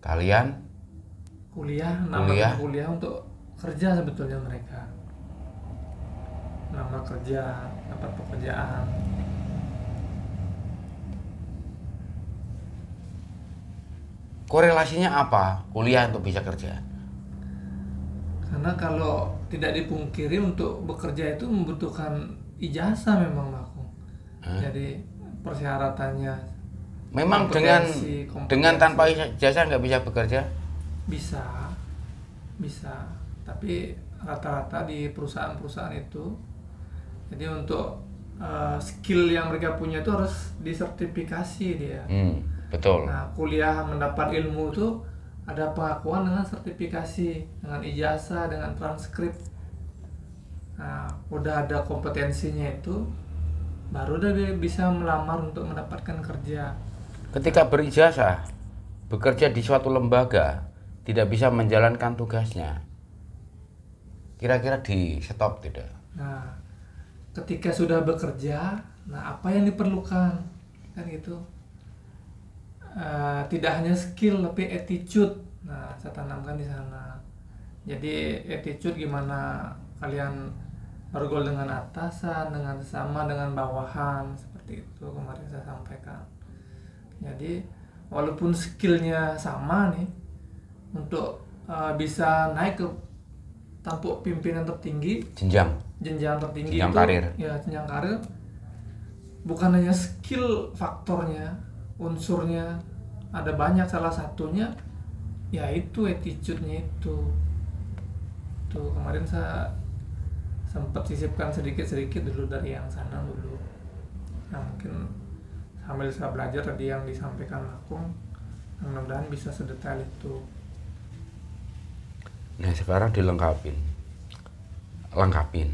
Kalian namanya kuliah untuk kerja sebetulnya mereka. Nama kerja, dapat pekerjaan. korelasinya apa kuliah untuk bisa kerja? Karena kalau tidak dipungkiri untuk bekerja itu membutuhkan ijazah memang aku. Jadi persyaratannya Memang kompetensi. dengan tanpa ijazah nggak bisa bekerja? Bisa, tapi rata-rata di perusahaan-perusahaan itu, jadi untuk skill yang mereka punya itu harus disertifikasi dia. Betul. Nah, kuliah mendapat ilmu itu ada pengakuan dengan sertifikasi, dengan ijazah, dengan transkrip. Nah, udah ada kompetensinya itu, baru dia bisa melamar untuk mendapatkan kerja. Ketika berijazah, bekerja di suatu lembaga, tidak bisa menjalankan tugasnya, kira-kira di stop tidak? Nah, ketika sudah bekerja, nah apa yang diperlukan kan gitu? Tidak hanya skill tapi attitude. Nah, saya tanamkan di sana. Jadi attitude gimana kalian bergaul dengan atasan, dengan sesama, dengan bawahan, seperti itu kemarin saya sampaikan. Jadi walaupun skillnya sama nih, untuk bisa naik ke tampuk pimpinan tertinggi, jenjang tertinggi, jenjang itu karir. Ya, jenjang karir, bukan hanya skill faktornya, unsurnya ada banyak, salah satunya yaitu attitude-nya itu. Tuh kemarin saya sempat sisipkan sedikit dulu dari yang sana dulu. Nah, mungkin sambil saya belajar tadi yang disampaikan aku, mudah-mudahan bisa sedetail itu. Nah, sekarang lengkapin.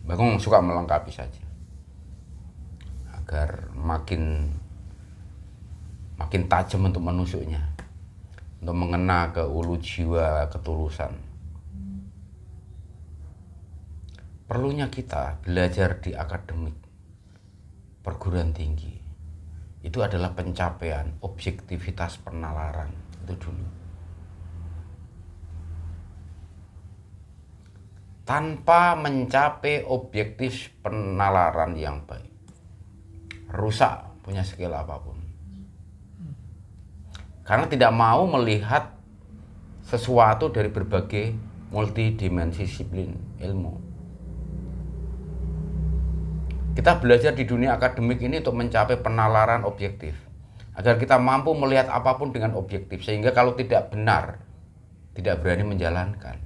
Bagong suka melengkapi saja agar makin tajam untuk menusuknya, untuk mengena ke ulu jiwa ketulusan. Perlunya kita belajar di akademik perguruan tinggi itu adalah pencapaian objektivitas penalaran itu dulu. Tanpa mencapai objektif penalaran yang baik, rusak punya skill apapun. Karena tidak mau melihat sesuatu dari berbagai multidimensi disiplin ilmu. Kita belajar di dunia akademik ini untuk mencapai penalaran objektif, agar kita mampu melihat apapun dengan objektif, sehingga kalau tidak benar, tidak berani menjalankan.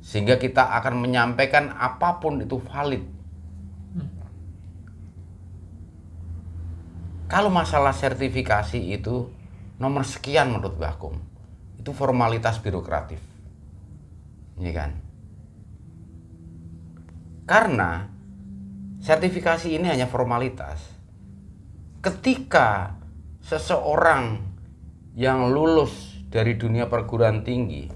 Sehingga kita akan menyampaikan apapun itu valid. Kalau masalah sertifikasi itu nomor sekian menurut Bakum, itu formalitas birokratif, ya kan? Karena sertifikasi ini hanya formalitas. Ketika seseorang yang lulus dari dunia perguruan tinggi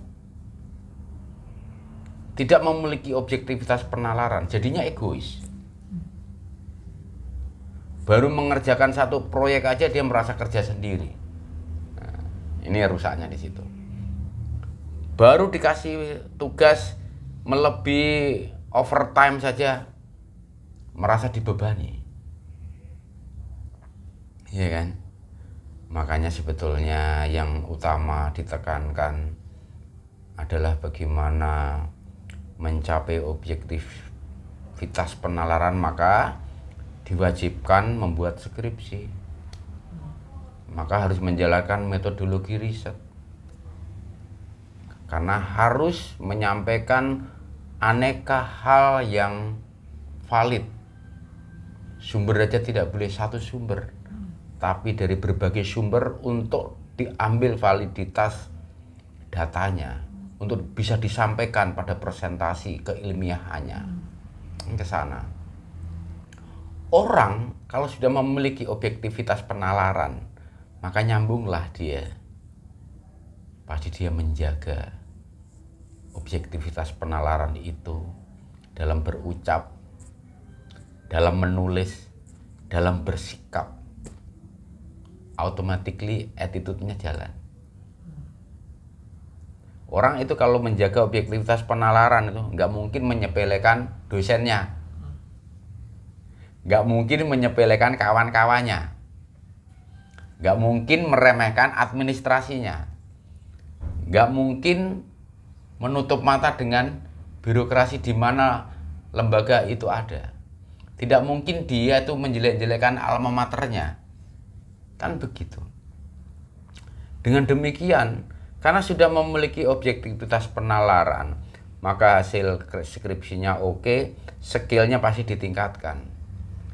tidak memiliki objektivitas penalaran, jadinya egois. Baru mengerjakan satu proyek aja dia merasa kerja sendiri. Nah, ini rusaknya di situ. Baru dikasih tugas melebihi overtime saja merasa dibebani. Iya kan? Makanya sebetulnya yang utama ditekankan adalah bagaimana mencapai objektivitas penalaran, maka diwajibkan membuat skripsi. Maka harus menjalankan metodologi riset. Karena harus menyampaikan aneka hal yang valid. Sumber aja tidak boleh satu sumber, tapi dari berbagai sumber untuk diambil validitas datanya, untuk bisa disampaikan pada presentasi keilmiahannya ke sana. Orang kalau sudah memiliki objektivitas penalaran, maka nyambunglah dia. Pasti dia menjaga objektivitas penalaran itu dalam berucap, dalam menulis, dalam bersikap. automatically attitude-nya jalan. Orang itu kalau menjaga objektivitas penalaran itu nggak mungkin menyepelekan dosennya, nggak mungkin menyepelekan kawan-kawannya, nggak mungkin meremehkan administrasinya, nggak mungkin menutup mata dengan birokrasi di mana lembaga itu ada. Tidak mungkin dia itu menjelek-jelekan alma maternya, kan begitu. Dengan demikian, karena sudah memiliki objektivitas penalaran, maka hasil skripsinya oke, skillnya pasti ditingkatkan.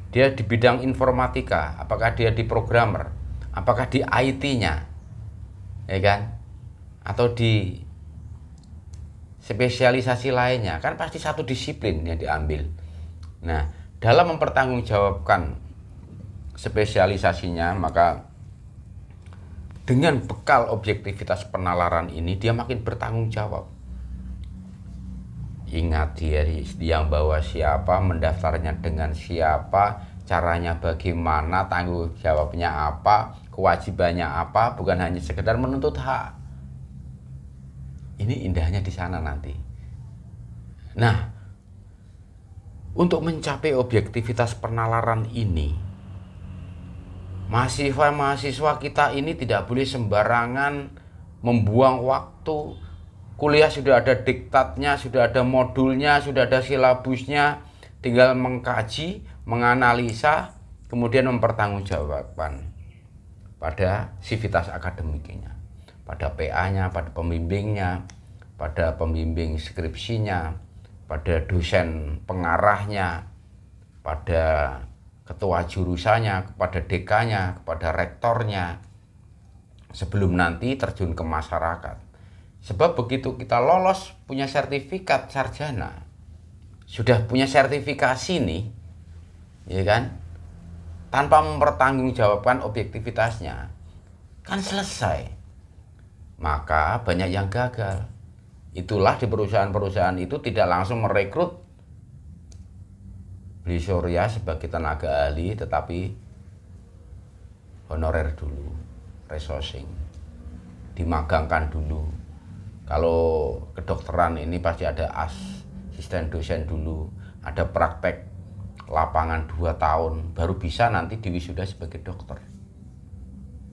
Dia di bidang informatika, apakah dia di programmer, apakah di IT-nya, ya kan? Atau di spesialisasi lainnya, kan pasti satu disiplin yang diambil. Nah, dalam mempertanggungjawabkan spesialisasinya, maka dengan bekal objektivitas penalaran ini, dia makin bertanggung jawab. Ingat, dia yang bawa siapa, mendaftarnya dengan siapa, caranya bagaimana, tanggung jawabnya apa, kewajibannya apa, bukan hanya sekedar menuntut hak. Ini indahnya di sana nanti. Nah, untuk mencapai objektivitas penalaran ini, mahasiswa kita ini tidak boleh sembarangan membuang waktu. Kuliah sudah ada diktatnya, sudah ada modulnya, sudah ada silabusnya, tinggal mengkaji, menganalisa, kemudian mempertanggungjawabkan pada sivitas akademiknya, pada PA-nya, pada pembimbingnya, pada pembimbing skripsinya, pada dosen pengarahnya, pada ketua jurusannya, kepada dekannya, kepada rektornya, sebelum nanti terjun ke masyarakat. Sebab begitu kita lolos, punya sertifikat sarjana, sudah punya sertifikasi nih, ya kan, tanpa mempertanggungjawabkan objektivitasnya, kan selesai. Maka banyak yang gagal. Itulah di perusahaan-perusahaan itu tidak langsung merekrut beli Surya sebagai tenaga ahli, tetapi honorer dulu, resourcing, dimagangkan dulu. Kalau kedokteran ini pasti ada asisten dosen dulu, ada praktek lapangan 2 tahun, baru bisa nanti diwisuda sebagai dokter,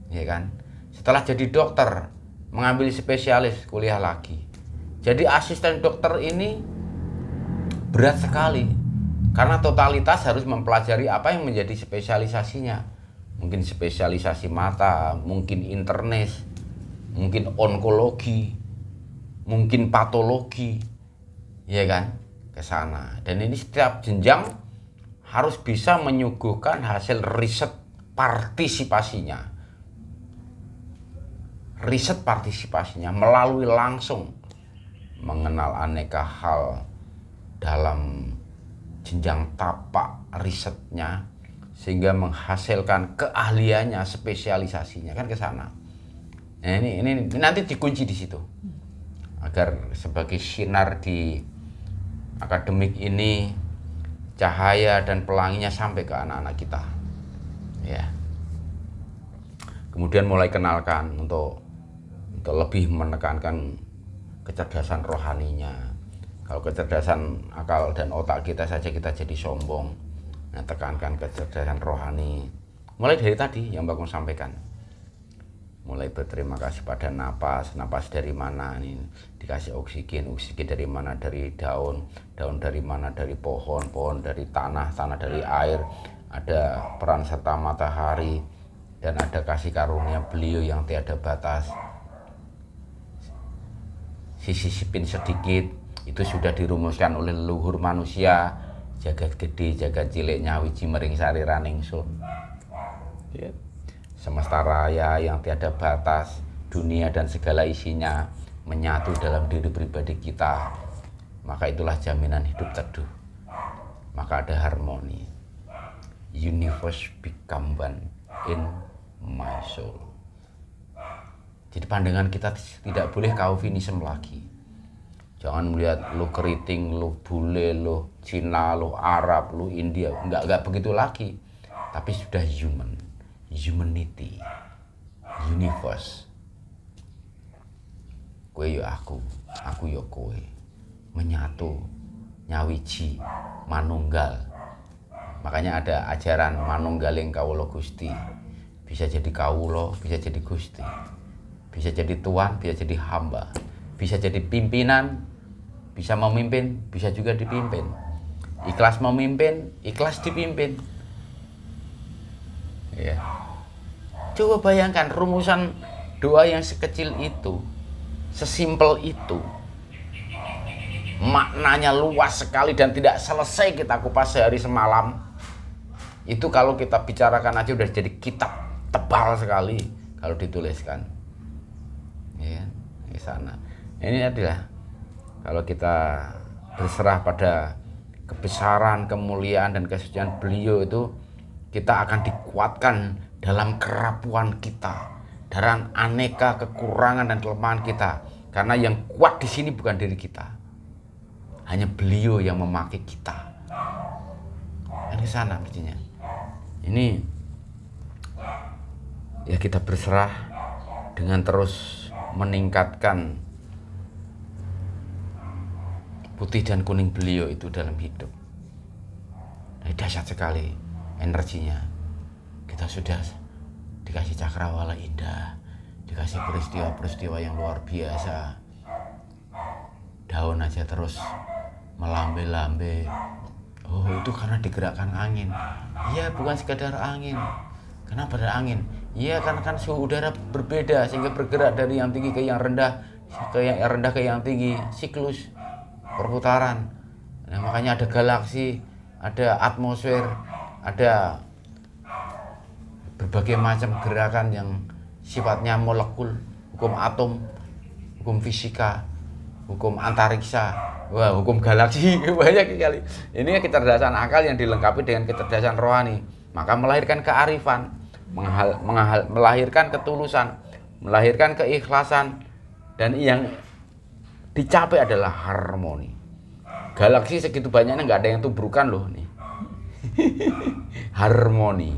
ya kan? Setelah jadi dokter, mengambil spesialis, kuliah lagi. Jadi asisten dokter ini berat sekali, karena totalitas harus mempelajari apa yang menjadi spesialisasinya. Mungkin spesialisasi mata, mungkin internis, mungkin onkologi, mungkin patologi, ya kan, ke sana. Dan ini setiap jenjang harus bisa menyuguhkan hasil riset partisipasinya. Riset partisipasinya melalui langsung mengenal aneka hal dalam jenjang tapak risetnya, sehingga menghasilkan keahliannya, spesialisasinya, kan ke sana. Nah, ini nanti dikunci di situ, agar sebagai sinar di akademik ini, cahaya dan pelanginya sampai ke anak-anak kita, ya. Kemudian mulai kenalkan untuk lebih menekankan kecerdasan rohaninya. Kalau kecerdasan akal dan otak kita saja kita jadi sombong, nah, tekankan kecerdasan rohani. Mulai dari tadi yang Mbak sampaikan, mulai berterima kasih pada napas dari mana nih, dikasih oksigen dari mana, dari daun dari mana, dari pohon dari tanah dari air, ada peran serta matahari, dan ada kasih karunia beliau yang tiada batas. Sisipin sedikit, itu sudah dirumuskan oleh leluhur manusia, jagat gede jagat ciliknya wiji mering sari raningsun, ya. Semesta raya yang tiada batas, dunia dan segala isinya menyatu dalam diri pribadi kita, maka itulah jaminan hidup teduh. Maka ada harmoni. Universe become one in my soul. Jadi pandangan kita tidak boleh kaufinisme lagi. Jangan melihat lu keriting, lu bule, lu Cina, lu Arab, lu India. Enggak begitu lagi. Tapi sudah humanity. universe. Kowe yo aku yo kowe. Menyatu, nyawiji, manunggal. Makanya ada ajaran manunggaling kawula Gusti. Bisa jadi kawula, bisa jadi Gusti. Bisa jadi tuan, bisa jadi hamba. Bisa jadi pimpinan, bisa memimpin, bisa juga dipimpin. Ikhlas memimpin, ikhlas dipimpin. Ya. Coba bayangkan rumusan doa yang sekecil itu, sesimpel itu. Maknanya luas sekali dan tidak selesai kita kupas sehari semalam. Itu kalau kita bicarakan aja udah jadi kitab tebal sekali kalau dituliskan. Ya, di sana. Ini adalah kalau kita berserah pada kebesaran, kemuliaan dan kesucian beliau itu, kita akan dikuatkan dalam kerapuan kita, dalam aneka kekurangan dan kelemahan kita. Karena yang kuat di sini bukan diri kita, hanya beliau yang memakai kita. Ini sana artinya. Ini ya kita berserah dengan terus meningkatkan putih dan kuning beliau itu dalam hidup. Nah, dahsyat sekali energinya. Kita sudah dikasih cakrawala indah, dikasih peristiwa-peristiwa yang luar biasa. Daun aja terus melambe-lambe. Oh, itu karena digerakkan angin. Iya, bukan sekadar angin. Kenapa ada angin? Iya, karena kan suhu udara berbeda sehingga bergerak dari yang tinggi ke yang rendah, ke yang rendah ke yang tinggi, siklus perputaran. Nah, makanya ada galaksi, ada atmosfer, ada berbagai macam gerakan yang sifatnya molekul, hukum atom, hukum fisika, hukum antariksa, wah, hukum galaksi, banyak sekali. Ini kecerdasan akal yang dilengkapi dengan kecerdasan rohani, maka melahirkan kearifan, melahirkan ketulusan, melahirkan keikhlasan, dan yang dicapai adalah harmoni. Galaksi segitu banyaknya nggak ada yang tubrukan loh nih. Harmoni.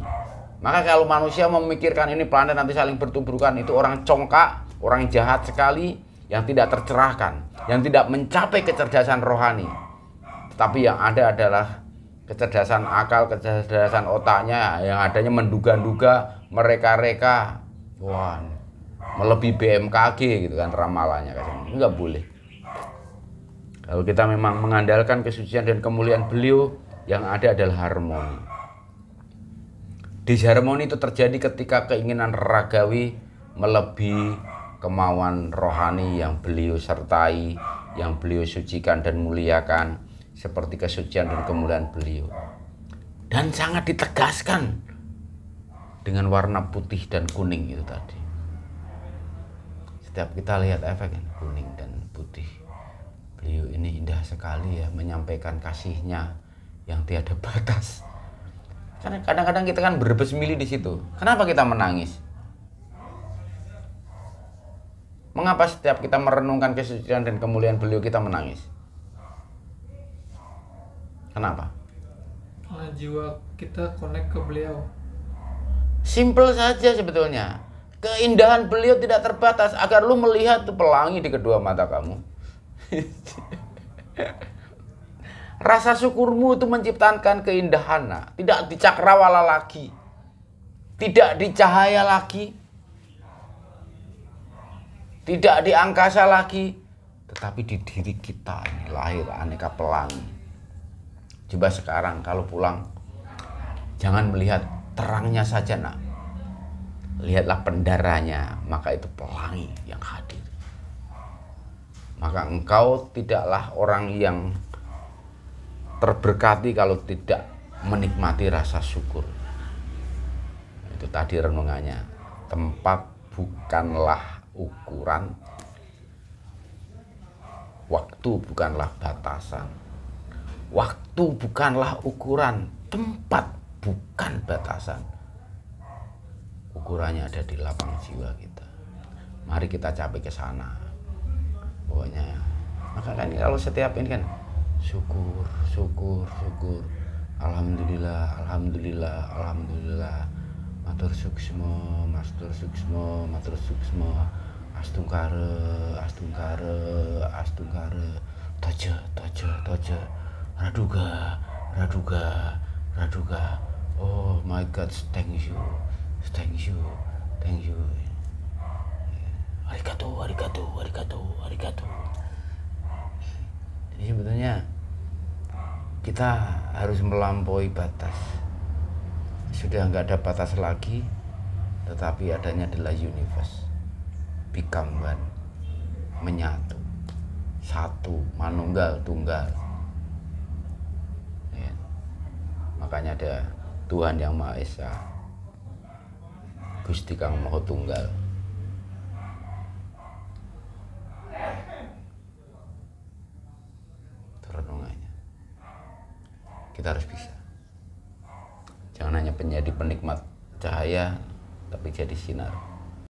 Maka kalau manusia memikirkan ini planet nanti saling bertubrukan, itu orang congkak, orang jahat sekali, yang tidak tercerahkan, yang tidak mencapai kecerdasan rohani. Tetapi yang ada adalah kecerdasan akal, kecerdasan otaknya, yang adanya menduga-duga, mereka-reka, wah, melebihi BMKG gitu kan ramalannya. Enggak boleh. Kalau kita memang mengandalkan kesucian dan kemuliaan beliau, yang ada adalah harmoni. Disharmoni itu terjadi ketika keinginan ragawi melebihi kemauan rohani yang beliau sertai, yang beliau sucikan dan muliakan, seperti kesucian dan kemuliaan beliau. Dan sangat ditegaskan dengan warna putih dan kuning itu tadi. Setiap kita lihat efek kuning dan putih, beliau ini indah sekali ya, menyampaikan kasihnya yang tiada batas. Karena kadang-kadang kita kan berebes milih di situ. Kenapa kita menangis? Mengapa setiap kita merenungkan kesucian dan kemuliaan beliau kita menangis? Kenapa? Karena jiwa kita connect ke beliau. Simpel saja sebetulnya. Keindahan beliau tidak terbatas agar lu melihat tuh pelangi di kedua mata kamu. Rasa syukurmu itu menciptakan keindahan, tidak di cakrawala lagi, tidak di cahaya lagi, tidak di angkasa lagi, tetapi di diri kita ini lahir aneka pelangi. Coba sekarang kalau pulang, jangan melihat terangnya saja nak, lihatlah pendaranya, maka itu pelangi yang hadir. Maka engkau tidaklah orang yang terberkati kalau tidak menikmati rasa syukur. Itu tadi renungannya. Tempat bukanlah ukuran, waktu bukanlah batasan. Waktu bukanlah ukuran, tempat bukan batasan. Ukurannya ada di lapang jiwa kita. Mari kita capai ke sana. Pokoknya, maka kan kalau setiap ini kan syukur, syukur, syukur. Alhamdulillah, alhamdulillah, alhamdulillah. matur suksma, matur suksma, matur suksma, astungkare, astungkare, astungkare, toja, toja, toja, raduga, raduga, raduga. Oh my God, thank you, thank you, thank you. Arigato, arigato, arigato, arigato. Jadi sebetulnya kita harus melampaui batas. Sudah nggak ada batas lagi, tetapi adanya adalah universe. Become one, menyatu, satu, manunggal, tunggal. Ya. Makanya ada Tuhan Yang Maha Esa, Gusti Kang Maha Tunggal. Itu renungannya. Kita harus bisa. Jangan hanya menjadi penikmat cahaya, tapi jadi sinar.